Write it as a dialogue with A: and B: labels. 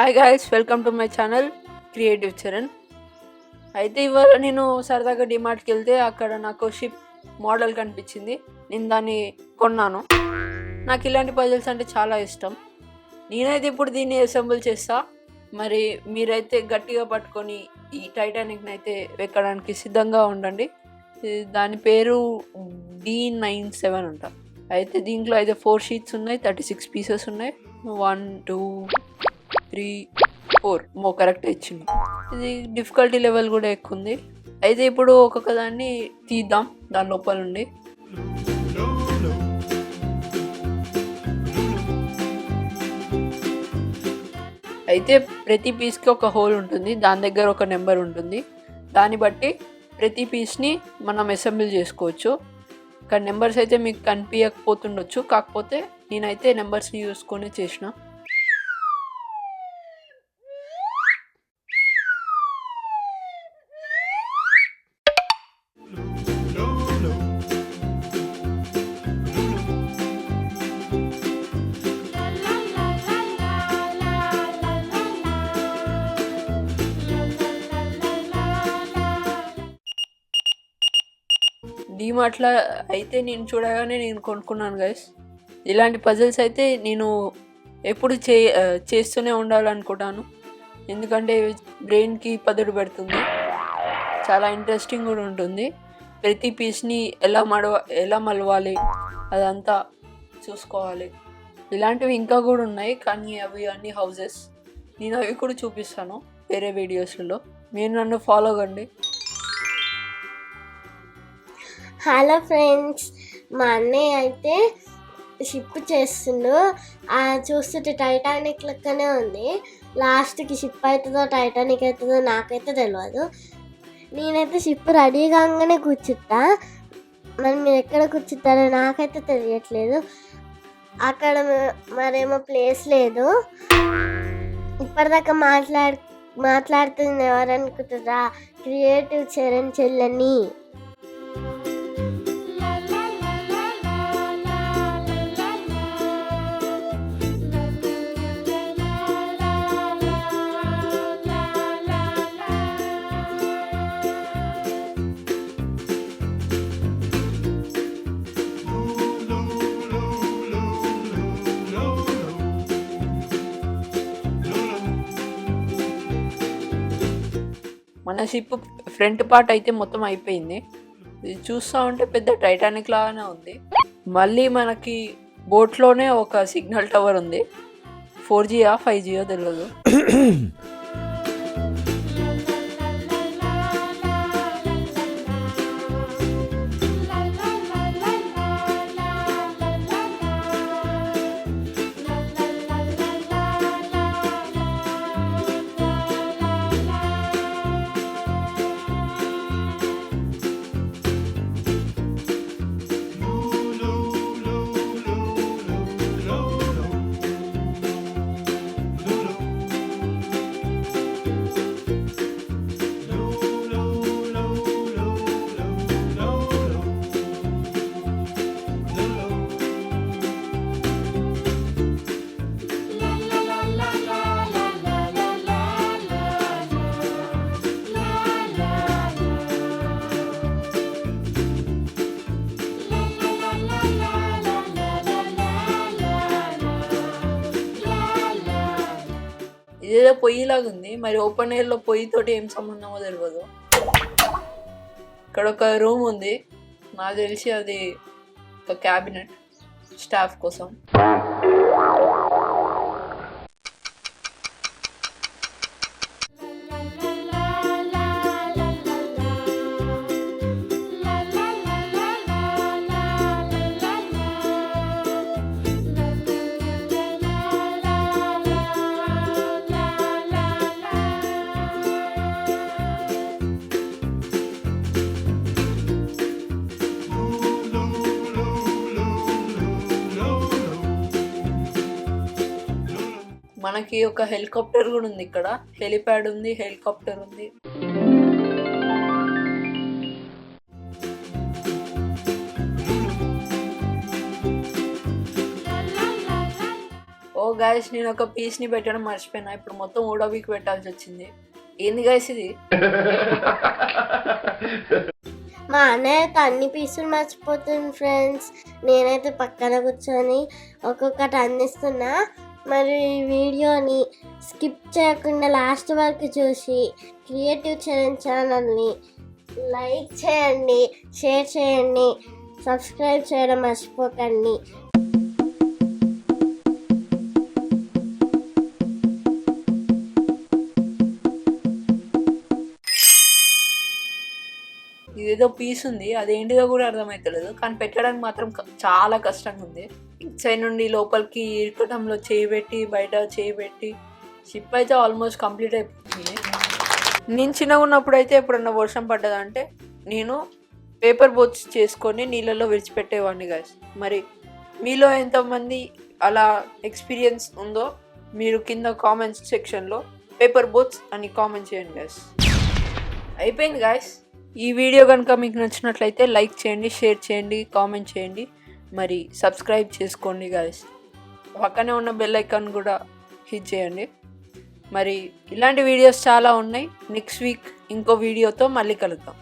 A: Hi guys, welcome to my channel creative Charan. అయితే ఇవాళ నేను సరదాగా డిమార్ట్కి వెళ్తే అక్కడ నాకు షిప్ మోడల్ కనిపించింది. నేను దాన్ని కొన్నాను. నాకు ఇలాంటి పజిల్స్ అంటే చాలా ఇష్టం. నేనైతే ఇప్పుడు దీన్ని అసెంబుల్ చేస్తా. మరి మీరైతే గట్టిగా పట్టుకొని ఈ టైటానిక్ని అయితే ఎక్కడానికి సిద్ధంగా ఉండండి. దాని పేరు D97 అంట. అయితే దీంట్లో అయితే 4 షీట్స్ ఉన్నాయి, 36 పీసెస్ ఉన్నాయి. 1 2 3 4 కరెక్ట్ ఇచ్చింది. ఇది డిఫికల్టీ లెవెల్ కూడా ఎక్కువ ఉంది. అయితే ఇప్పుడు ఒక్కొక్క దాన్ని తీద్దాం దాని లోపల నుండి. అయితే ప్రతి పీస్కి ఒక హోల్ ఉంటుంది, దాని దగ్గర ఒక నెంబర్ ఉంటుంది. దాన్ని బట్టి ప్రతి పీస్ని మనం అసెంబుల్ చేసుకోవచ్చు. ఇక్కడ నెంబర్స్ అయితే మీకు కనిపించకపోతుండొచ్చు, కాకపోతే నేనైతే నెంబర్స్ని చూసుకొని చేసిన. డీమార్ట్లో అయితే నేను చూడగానే నేను కొనుక్కున్నాను గైస్. ఇలాంటి పజిల్స్ అయితే నేను ఎప్పుడు చేస్తూనే ఉండాలనుకుంటాను, ఎందుకంటే బ్రెయిన్కి పదుడు పెడుతుంది, చాలా ఇంట్రెస్టింగ్ కూడా ఉంటుంది. ప్రతి పీస్ని ఎలా మలవాలి అదంతా చూసుకోవాలి. ఇలాంటివి ఇంకా కూడా ఉన్నాయి, కానీ అవి అన్ని హౌజెస్. నేను అవి కూడా చూపిస్తాను వేరే వీడియోస్లో. మీరు నన్ను ఫాలో కండి.
B: హలో ఫ్రెండ్స్, మా అన్నయ్య అయితే షిప్ చేస్తుండు. చూస్తుంటే టైటానిక్ లెక్కనే ఉంది. లాస్ట్కి షిప్ అవుతుందో టైటానిక్ అవుతుందో నాకైతే తెలియదు. నేనైతే షిప్ రెడీ కాగానే కూర్చుంటా. మరి మీరు ఎక్కడ కూర్చుంటారో నాకైతే తెలియట్లేదు. అక్కడ మరేమో ప్లేస్ లేదు. ఇప్పటిదాకా మాట్లాడుతుంది ఎవరనుకుంటారా? క్రియేటివ్ చరణ్ చెల్లని.
A: మన షిప్ ఫ్రంట్ పార్ట్ అయితే మొత్తం అయిపోయింది. ఇది చూస్తూ ఉంటే పెద్ద టైటానిక్ లాగానే ఉంది. మళ్ళీ మనకి బోట్లోనే ఒక సిగ్నల్ టవర్ ఉంది. 4Gయా 5Gయో తెలియదు. ఇదేదో పొయ్యిలాగా ఉంది, మరి ఓపెన్ ఎయిర్లో పొయ్యితోటి ఏం సంబంధమో తెలియదు. ఇక్కడ ఒక రూమ్ ఉంది, నాకు తెలిసి అది ఒక క్యాబినెట్ స్టాఫ్ కోసం. మనకి ఒక హెలికాప్టర్ కూడా ఉంది. ఇక్కడ హెలిప్యాడ్ ఉంది, హెలికాప్టర్ ఉంది. ఓ గాయస్ నేను ఒక పీస్ని పెట్టడం మర్చిపోయినా, ఇప్పుడు మొత్తం ఊడబీకి పెట్టాల్సి వచ్చింది. ఏంది గాయస్ ఇది?
B: మా అన్నయ్య అయితే అన్ని పీసులు మర్చిపోతుంది ఫ్రెండ్స్. నేనైతే పక్కన కూర్చొని ఒక్కొక్కటి అందిస్తున్నా. మరి ఈ వీడియోని స్కిప్ చేయకుండా లాస్ట్ వరకు చూసి క్రియేటివ్ చరణ్ ఛానల్ని లైక్ చేయండి, షేర్ చేయండి, సబ్స్క్రైబ్ చేయడం మర్చిపోకండి.
A: ఇదేదో పీస్ ఉంది, అదేంటిదో కూడా అర్థమవుతలేదు, కానీ పెట్టడానికి మాత్రం చాలా కష్టంగా ఉంది. ఇటు సైడ్ నుండి లోపలికి ఇరకటంలో చేయి పెట్టి బయట చేయి పెట్టి షిప్ అయితే ఆల్మోస్ట్ కంప్లీట్ అయిపోతుంది. నేను చిన్నగా ఉన్నప్పుడు అయితే ఎప్పుడన్నా వర్షం పడ్డదంటే నేను పేపర్ బోట్స్ చేసుకొని నీళ్ళలో విడిచిపెట్టేవాడిని గాయస్. మరి మీలో ఎంతమంది అలా ఎక్స్పీరియన్స్ ఉందో మీరు కింద కామెంట్స్ సెక్షన్లో పేపర్ బోట్స్ అని కామెంట్ చేయండి గాయస్. అయిపోయింది గాయస్. ఈ వీడియో కనుక మీకు నచ్చినట్లయితే లైక్ చేయండి, షేర్ చేయండి, కామెంట్ చేయండి, మరి సబ్స్క్రైబ్ చేసుకోండి గాయస్. పక్కనే ఉన్న బెల్ ఐకాన్ కూడా హిట్ చేయండి. మరి ఇలాంటి వీడియోస్ చాలా ఉన్నాయి. నెక్స్ట్ వీక్ ఇంకో వీడియోతో మళ్ళీ కలుద్దాం.